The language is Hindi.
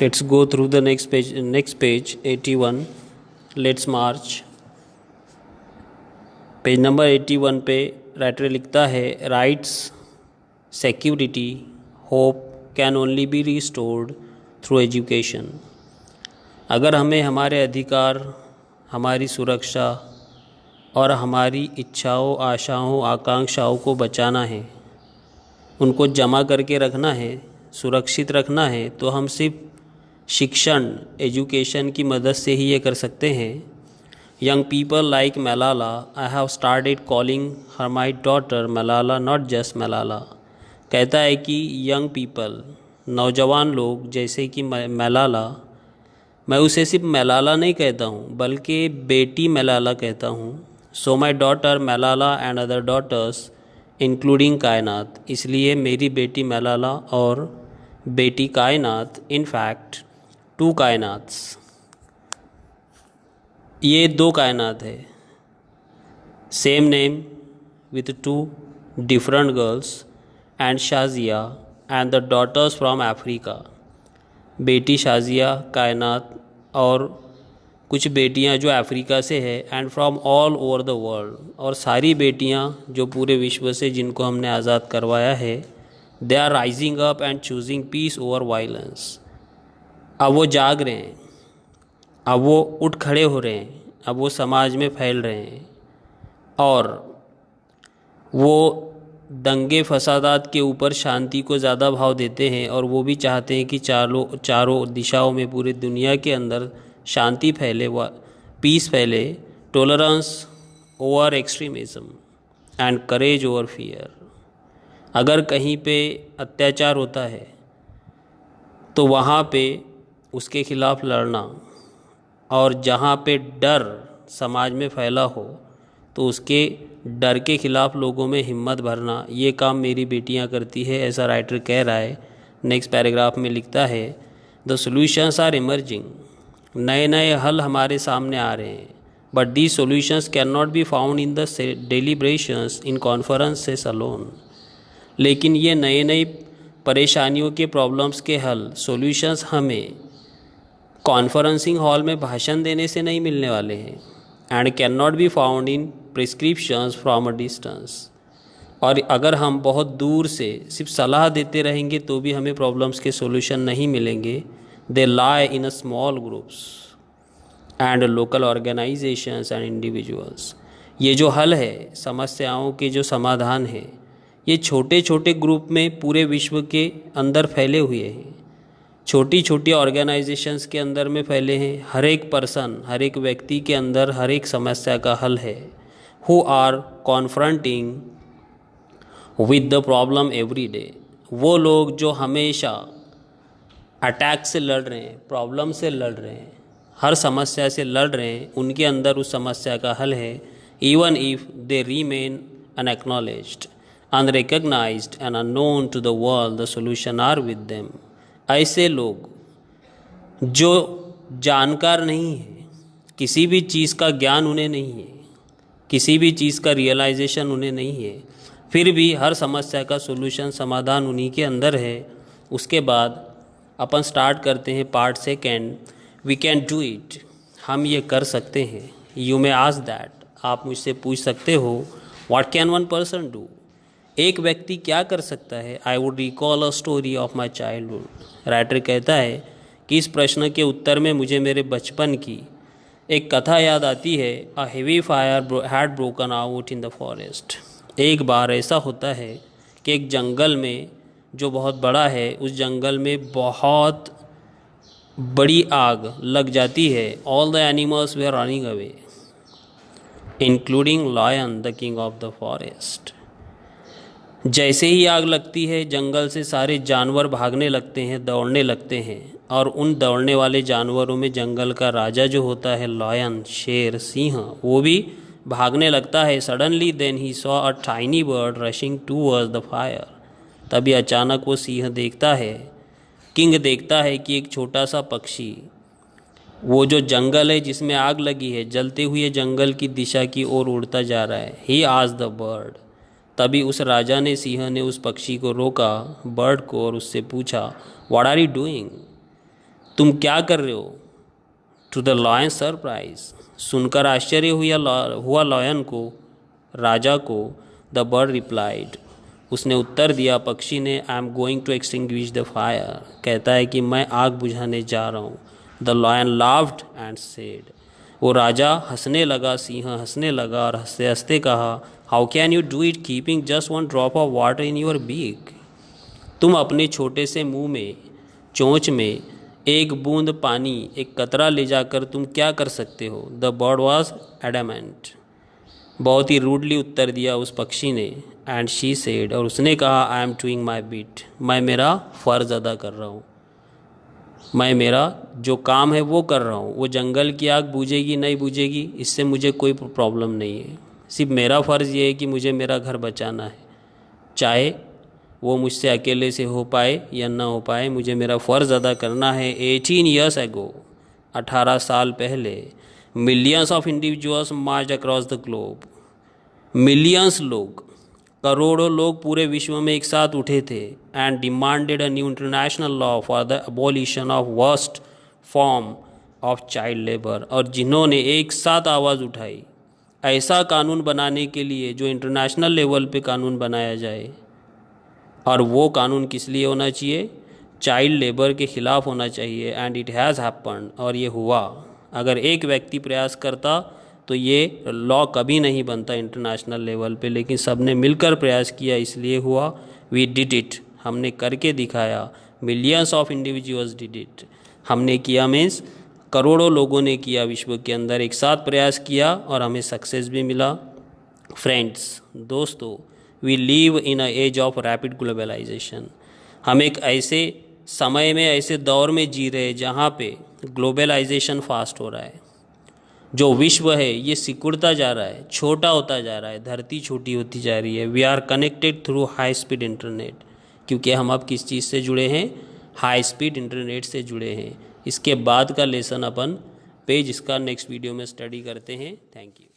Let's go through the next page 81. Let's march. Page number 81 पे राइटर लिखता है, rights, security, hope can only be restored through education. अगर हमें हमारे अधिकार, हमारी सुरक्षा और हमारी इच्छाओं, आशाओं, आकांक्षाओं को बचाना है, उनको जमा करके रखना है, सुरक्षित रखना है, तो हम सिर्फ शिक्षण, एजुकेशन की मदद से ही ये कर सकते हैं। Young people like Malala, I have started calling her my daughter Malala, not just Malala। कहता है कि यंग पीपल, नौजवान लोग जैसे कि मलाला, मैं उसे सिर्फ मलाला नहीं कहता हूँ बल्कि बेटी मलाला कहता हूँ। So my daughter Malala and other daughters including Kainat, इसलिए मेरी बेटी मलाला और बेटी कायनात, इन फैक्ट टू कायनात्स, ये दो कायनात है, same name with two different girls and Shazia and the daughters from Africa. बेटी शाजिया, कायनात और कुछ बेटियां जो अफ्रीका से है, and from all over the world, और सारी बेटियां जो पूरे विश्व से, जिनको हमने आज़ाद करवाया है, they are rising up and choosing peace over violence. अब वो जाग रहे हैं, अब वो उठ खड़े हो रहे हैं, अब वो समाज में फैल रहे हैं और वो दंगे फसादात के ऊपर शांति को ज़्यादा भाव देते हैं, और वो भी चाहते हैं कि चारों दिशाओं में, पूरी दुनिया के अंदर शांति फैले, पीस फैले, tolerance over extremism and courage over fear. अगर कहीं पे अत्याचार होता है तो वहाँ पे उसके खिलाफ लड़ना, और जहाँ पे डर समाज में फैला हो तो उसके डर के खिलाफ लोगों में हिम्मत भरना, ये काम मेरी बेटियां करती है, ऐसा राइटर कह रहा है। नेक्स्ट पैराग्राफ में लिखता है, द सॉल्यूशंस आर इमर्जिंग, नए नए हल हमारे सामने आ रहे हैं, but these solutions can not be found in the deliberations in conferences alone. लेकिन ये नए नई परेशानियों के, प्रॉब्लम्स के हल, सॉल्यूशंस हमें कॉन्फ्रेंसिंग हॉल में भाषण देने से नहीं मिलने वाले हैं, and can not be found in prescriptions from a distance. और अगर हम बहुत दूर से सिर्फ सलाह देते रहेंगे तो भी हमें प्रॉब्लम्स के सॉल्यूशन नहीं मिलेंगे। They lie in a small groups and local organisations and individuals. ये जो हल है, समस्याओं के जो समाधान है, ये छोटे छोटे ग्रुप में पूरे विश्व के अंदर फैले हुए हैं, छोटी छोटी ऑर्गेनाइजेशंस के अंदर में फैले हैं। हर एक पर्सन, हर एक व्यक्ति के अंदर हर एक समस्या का हल है। Who are confronting with the problem every day, वो लोग जो हमेशा अटैक से लड़ रहे हैं, प्रॉब्लम से लड़ रहे हैं, हर समस्या से लड़ रहे हैं, उनके अंदर उस समस्या का हल है। Even if they remain unacknowledged, unrecognised and unknown to the world, the solution are with them. ऐसे लोग जो जानकार नहीं है, किसी भी चीज़ का ज्ञान उन्हें नहीं है, किसी भी चीज़ का रियलाइजेशन उन्हें नहीं है, फिर भी हर समस्या का सॉल्यूशन, समाधान उन्हीं के अंदर है। उसके बाद अपन स्टार्ट करते हैं part second, we can do it, हम ये कर सकते हैं। यू मे आस्क दैट, आप मुझसे पूछ सकते हो, what can one person do, एक व्यक्ति क्या कर सकता है। I would recall a story of my childhood. Writer कहता है कि इस प्रश्न के उत्तर में मुझे मेरे बचपन की एक कथा याद आती है। A heavy fire had broken out in the forest. एक बार ऐसा होता है कि एक जंगल में, जो बहुत बड़ा है, उस जंगल में बहुत बड़ी आग लग जाती है। All the animals they are running away including lion the king of the forest. जैसे ही आग लगती है, जंगल से सारे जानवर भागने लगते हैं, दौड़ने लगते हैं, और उन दौड़ने वाले जानवरों में जंगल का राजा जो होता है, लायन, शेर, सिंह, वो भी भागने लगता है। Suddenly then he saw a tiny bird rushing towards the fire. तभी अचानक वो सिंह देखता है, किंग देखता है कि एक छोटा सा पक्षी, वो जो जंगल है जिसमें आग लगी है, जलते हुए जंगल की दिशा की ओर उड़ता जा रहा है। ही आस्क्ड द बर्ड, तभी उस राजा ने, सिंह ने उस पक्षी को रोका, बर्ड को, और उससे पूछा, व्हाट आर यू डूइंग, तुम क्या कर रहे हो? टू द लॉयन सरप्राइज, सुनकर आश्चर्य हुआ लॉयन को, राजा को। द बर्ड रिप्लाइड, उसने उत्तर दिया पक्षी ने, I am going to extinguish the fire, कहता है कि मैं आग बुझाने जा रहा हूँ। The lion laughed and said, वो राजा हंसने लगा, सिंह हंसने लगा और हंसते हंसते कहा, how can you do it keeping just one drop of water in your beak, तुम अपने छोटे से मुंह में, चोंच में एक बूंद पानी, एक कतरा ले जाकर तुम क्या कर सकते हो? द बर्ड वॉज एडामेंट, बहुत ही रूडली उत्तर दिया उस पक्षी ने। एंड शी सेड, और उसने कहा, I am doing my bit, मैं मेरा फ़र्ज़ अदा कर रहा हूँ, मैं मेरा जो काम है वो कर रहा हूँ। वो जंगल की आग बुझेगी नहीं बुझेगी इससे मुझे कोई प्रॉब्लम नहीं है, सिर्फ मेरा फ़र्ज़ ये है कि मुझे मेरा घर बचाना है, चाहे वो मुझसे अकेले से हो पाए या ना हो पाए, मुझे मेरा फ़र्ज़ अदा करना है। 18 years ago, 18 साल पहले, millions of individuals March across the globe, millions लोग, करोड़ों लोग पूरे विश्व में एक साथ उठे थे। And demanded a new international law for the abolition of worst form of child labour, और जिन्होंने एक साथ आवाज़ उठाई ऐसा कानून बनाने के लिए जो इंटरनेशनल लेवल पे कानून बनाया जाए। और वो कानून किस लिए होना चाहिए? चाइल्ड लेबर के ख़िलाफ़ होना चाहिए। एंड इट हैज़ हैपन्ड, और ये हुआ। अगर एक व्यक्ति प्रयास करता तो ये लॉ कभी नहीं बनता इंटरनेशनल लेवल पे, लेकिन सब ने मिलकर प्रयास किया इसलिए हुआ। वी डिड इट, हमने करके दिखाया। Millions of individuals did it, हमने किया मीन्स करोड़ों लोगों ने किया, विश्व के अंदर एक साथ प्रयास किया और हमें सक्सेस भी मिला। फ्रेंड्स, दोस्तों, we live in a age of rapid globalisation, हम एक ऐसे समय में, ऐसे दौर में जी रहे हैं जहाँ पे ग्लोबलाइजेशन फास्ट हो रहा है। जो विश्व है ये सिकुड़ता जा रहा है, छोटा होता जा रहा है, धरती छोटी होती जा रही है। We are connected through high speed internet, क्योंकि हम अब किस चीज़ से जुड़े हैं? हाई स्पीड इंटरनेट से जुड़े हैं। इसके बाद का लेसन अपन पेज इसका नेक्स्ट वीडियो में स्टडी करते हैं। Thank you.